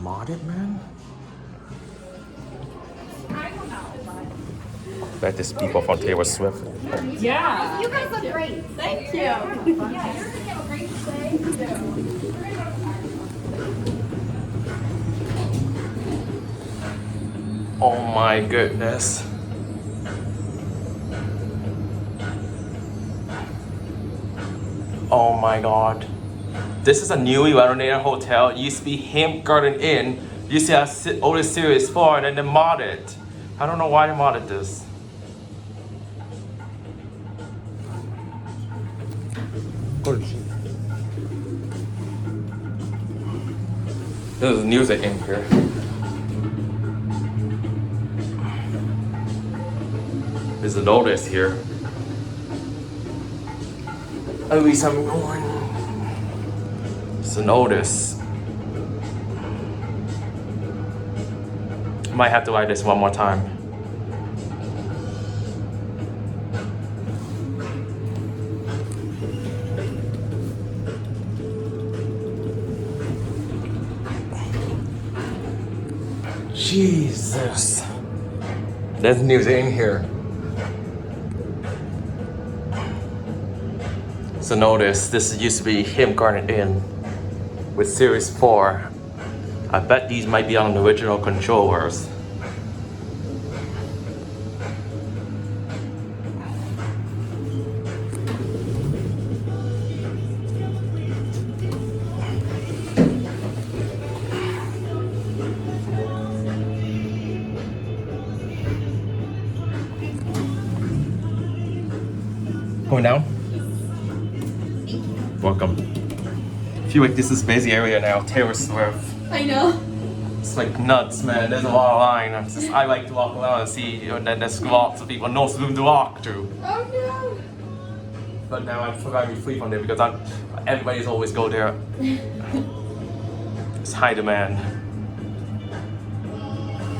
modded, man? I don't know. Bet there's people from Taylor Swift. Yeah. You guys look great. Thank you. Yeah, you're gonna have a great day. Oh my goodness. Oh my god. This is a newly renovated hotel. It used to be Hilton Garden Inn. You see Otis Series 4 and then they modded. I don't know why they modded this. There's music in here. There's a notice here. At least I'm going. It's a notice. Might have to write this one more time. Jesus. There's music in here. So notice, this used to be Hilton Garden Inn with Series 4. I bet these might be on the original controllers. Going down? Welcome. I feel like this is busy area now, Taylor Swift. I know. It's like nuts, man. There's a lot of line. I like to walk around and see, and then there's lots of people, no room to walk through. Oh no. But now I'm forgetting to sleep on there because everybody's always go there. It's high demand.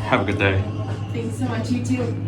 Have a good day. Thanks so much, you too.